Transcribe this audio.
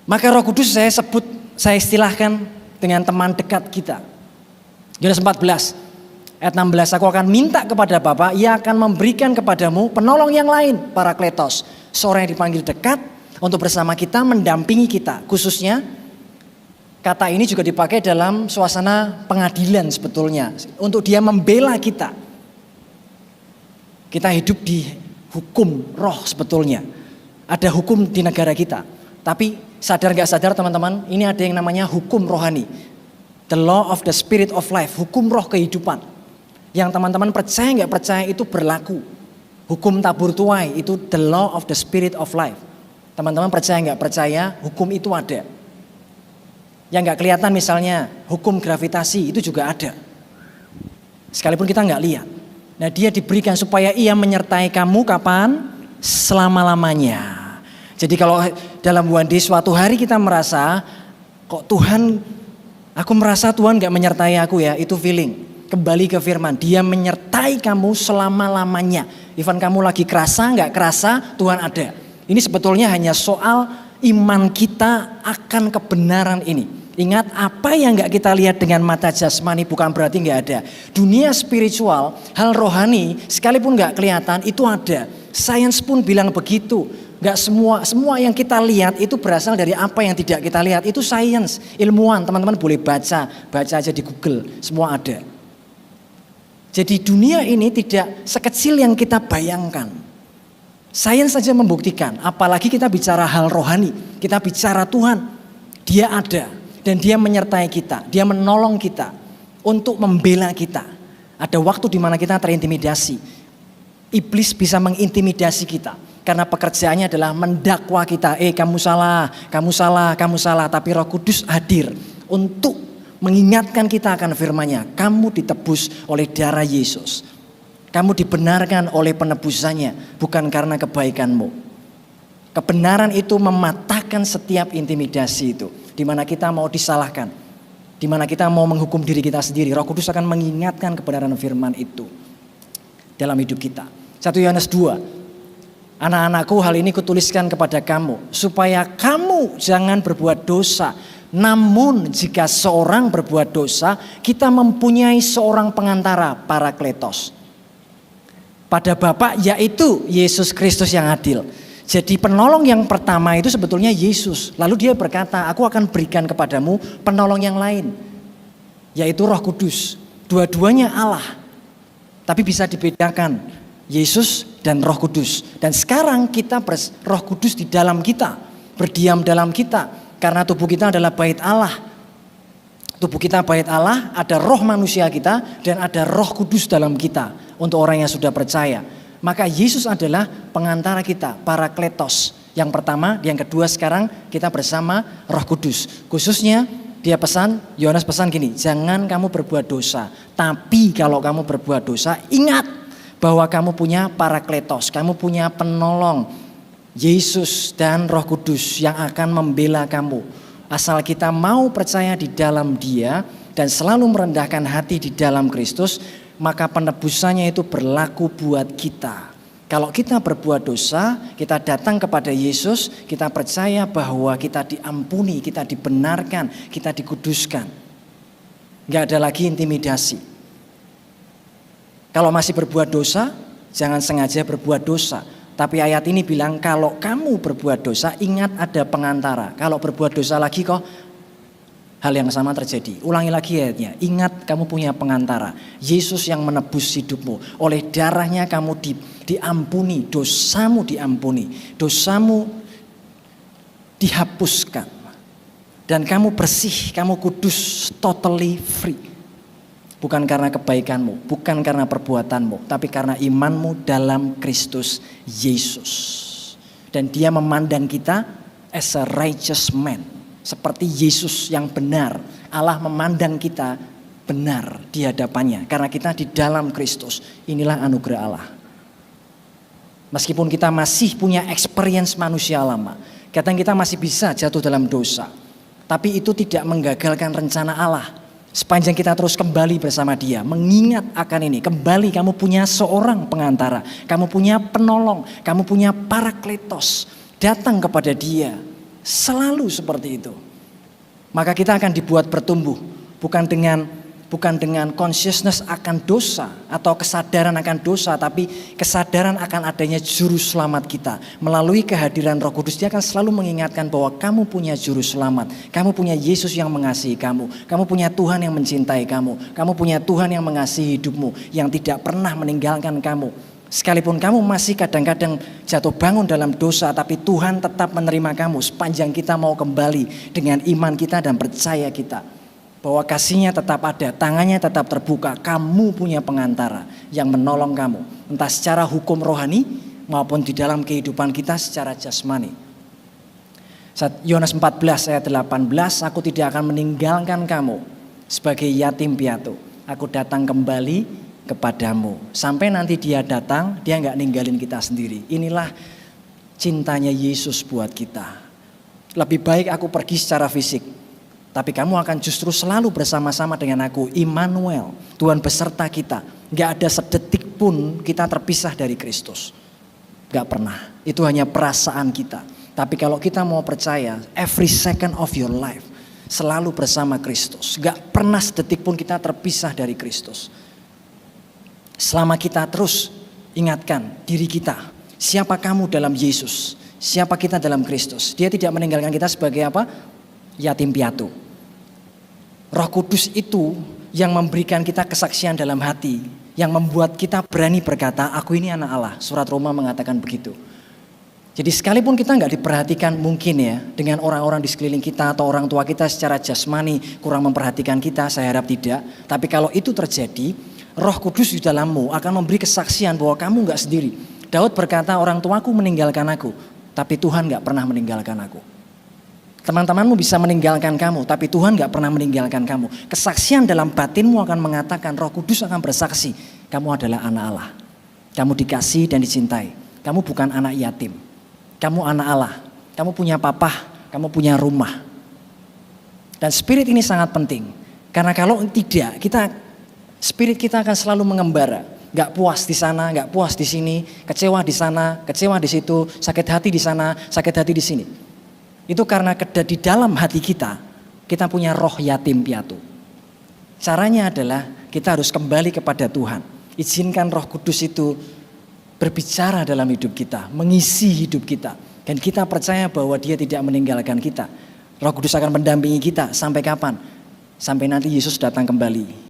Maka Roh Kudus saya istilahkan dengan teman dekat kita. Yohanes 14 ayat 16, aku akan minta kepada Bapa, ia akan memberikan kepadamu penolong yang lain, Parakletos, seorang yang dipanggil dekat untuk bersama kita, mendampingi kita. Khususnya kata ini juga dipakai dalam suasana pengadilan sebetulnya, untuk dia membela kita. Kita hidup di hukum roh sebetulnya, ada hukum di negara kita. Tapi sadar gak sadar teman-teman, ini ada yang namanya hukum rohani. The law of the spirit of life, hukum roh kehidupan. Yang teman-teman percaya gak percaya itu berlaku. Hukum tabur tuai itu the law of the spirit of life. Teman-teman percaya gak percaya, hukum itu ada. Yang gak kelihatan misalnya hukum gravitasi itu juga ada. Sekalipun kita gak lihat. Nah, dia diberikan supaya ia menyertai kamu kapan? Selama-lamanya. Jadi kalau dalam one day suatu hari kita merasa, kok Tuhan, aku merasa Tuhan gak menyertai aku ya, itu feeling. Kembali ke firman, dia menyertai kamu selama-lamanya. Even kamu lagi kerasa gak kerasa, Tuhan ada. Ini sebetulnya hanya soal iman kita akan kebenaran ini. Ingat, apa yang gak kita lihat dengan mata jasmani bukan berarti gak ada. Dunia spiritual, hal rohani, sekalipun gak kelihatan itu ada. Sains pun bilang begitu. Gak semua yang kita lihat itu berasal dari apa yang tidak kita lihat. Itu sains, ilmuwan, teman-teman boleh baca aja di Google, semua ada. Jadi dunia ini tidak sekecil yang kita bayangkan. Sains saja membuktikan, apalagi kita bicara hal rohani, kita bicara Tuhan, dia ada dan dia menyertai kita, dia menolong kita untuk membela kita. Ada waktu di mana kita terintimidasi, iblis bisa mengintimidasi kita. Karena pekerjaannya adalah mendakwa kita, kamu salah, kamu salah, kamu salah. Tapi Roh Kudus hadir untuk mengingatkan kita akan firman-Nya. Kamu ditebus oleh darah Yesus. Kamu dibenarkan oleh penebusannya, bukan karena kebaikanmu. Kebenaran itu mematahkan setiap intimidasi itu. Di mana kita mau disalahkan, di mana kita mau menghukum diri kita sendiri. Roh Kudus akan mengingatkan kebenaran firman itu dalam hidup kita. 1 Yohanes 2. Anak-anakku, hal ini kutuliskan kepada kamu supaya kamu jangan berbuat dosa. Namun jika seorang berbuat dosa, kita mempunyai seorang pengantara, Parakletos, pada Bapa, yaitu Yesus Kristus yang adil. Jadi penolong yang pertama itu sebetulnya Yesus. Lalu dia berkata, aku akan berikan kepadamu penolong yang lain, yaitu Roh Kudus. Dua-duanya Allah, tapi bisa dibedakan, Yesus dan Roh Kudus. Dan sekarang kita Roh Kudus di dalam kita, berdiam dalam kita. Karena tubuh kita adalah bait Allah. Tubuh kita bait Allah, ada roh manusia kita dan ada Roh Kudus dalam kita. Untuk orang yang sudah percaya, maka Yesus adalah pengantara kita, Parakletos. Yang pertama, yang kedua sekarang kita bersama Roh Kudus. Khususnya dia pesan, Yohanes pesan gini, jangan kamu berbuat dosa. Tapi kalau kamu berbuat dosa, ingat bahwa kamu punya Parakletos, kamu punya penolong, Yesus dan Roh Kudus yang akan membela kamu. Asal kita mau percaya di dalam Dia dan selalu merendahkan hati di dalam Kristus, maka penebusannya itu berlaku buat kita. Kalau kita berbuat dosa, kita datang kepada Yesus, kita percaya bahwa kita diampuni, kita dibenarkan, kita dikuduskan. Gak ada lagi intimidasi. Kalau masih berbuat dosa, jangan sengaja berbuat dosa. Tapi ayat ini bilang kalau kamu berbuat dosa, ingat ada pengantara. Kalau berbuat dosa lagi kok hal yang sama terjadi. Ulangi lagi ayatnya, ingat kamu punya pengantara. Yesus yang menebus hidupmu. Oleh darahnya kamu diampuni, dosamu diampuni. Dosamu dihapuskan. Dan kamu bersih, kamu kudus, totally free. Bukan karena kebaikanmu, bukan karena perbuatanmu, tapi karena imanmu dalam Kristus Yesus. Dan dia memandang kita as a righteous man. Seperti Yesus yang benar. Allah memandang kita benar di hadapannya. Karena kita di dalam Kristus. Inilah anugerah Allah. Meskipun kita masih punya experience manusia lama. Kadang kita masih bisa jatuh dalam dosa. Tapi itu tidak menggagalkan rencana Allah. Sepanjang kita terus kembali bersama Dia, mengingat akan ini, kembali kamu punya seorang pengantara, kamu punya penolong, kamu punya Parakletos, datang kepada Dia, Selalu seperti itu. Maka kita akan dibuat bertumbuh, bukan dengan consciousness akan dosa atau kesadaran akan dosa, tapi kesadaran akan adanya juru selamat kita. Melalui kehadiran Roh Kudus, dia akan selalu mengingatkan bahwa kamu punya juru selamat, kamu punya Yesus yang mengasihi kamu punya Tuhan yang mencintai kamu punya Tuhan yang mengasihi hidupmu, yang tidak pernah meninggalkan kamu. Sekalipun kamu masih kadang-kadang jatuh bangun dalam dosa, tapi Tuhan tetap menerima kamu sepanjang kita mau kembali dengan iman kita dan percaya kita bahwa kasih-Nya tetap ada, tangannya tetap terbuka. Kamu punya pengantara yang menolong kamu, entah secara hukum rohani maupun di dalam kehidupan kita secara jasmani. Yohanes 14 ayat 18, aku tidak akan meninggalkan kamu sebagai yatim piatu. Aku datang kembali kepadamu. Sampai nanti dia datang, dia gak ninggalin kita sendiri. Inilah cintanya Yesus buat kita. Lebih baik aku pergi secara fisik, tapi kamu akan justru selalu bersama-sama dengan aku. Immanuel, Tuhan beserta kita. Gak ada sedetik pun kita terpisah dari Kristus. Gak pernah. Itu hanya perasaan kita. Tapi kalau kita mau percaya, every second of your life selalu bersama Kristus. Gak pernah sedetik pun kita terpisah dari Kristus. Selama kita terus ingatkan diri kita, siapa kamu dalam Yesus, siapa kita dalam Kristus. Dia tidak meninggalkan kita sebagai apa? Yatim piatu. Roh Kudus itu yang memberikan kita kesaksian dalam hati, yang membuat kita berani berkata, aku ini anak Allah. Surat Roma mengatakan begitu. Jadi sekalipun kita nggak diperhatikan mungkin ya, dengan orang-orang di sekeliling kita atau orang tua kita secara jasmani kurang memperhatikan kita, saya harap tidak. Tapi kalau itu terjadi, Roh Kudus di dalammu akan memberi kesaksian bahwa kamu gak sendiri. Daud berkata, orang tuaku meninggalkan aku, tapi Tuhan gak pernah meninggalkan aku. Teman-temanmu bisa meninggalkan kamu, tapi Tuhan gak pernah meninggalkan kamu. Kesaksian dalam batinmu akan mengatakan, Roh Kudus akan bersaksi, kamu adalah anak Allah. Kamu dikasihi dan dicintai. Kamu bukan anak yatim. Kamu anak Allah. Kamu punya papa, kamu punya rumah. Dan spirit ini sangat penting. Karena kalau tidak, spirit kita akan selalu mengembara, gak puas di sana, gak puas di sini, kecewa di sana, kecewa di situ, sakit hati di sana, sakit hati di sini. Itu karena di dalam hati kita punya roh yatim piatu. Caranya adalah kita harus kembali kepada Tuhan. Izinkan Roh Kudus itu berbicara dalam hidup kita, mengisi hidup kita. Dan kita percaya bahwa Dia tidak meninggalkan kita. Roh Kudus akan mendampingi kita sampai kapan? Sampai nanti Yesus datang kembali.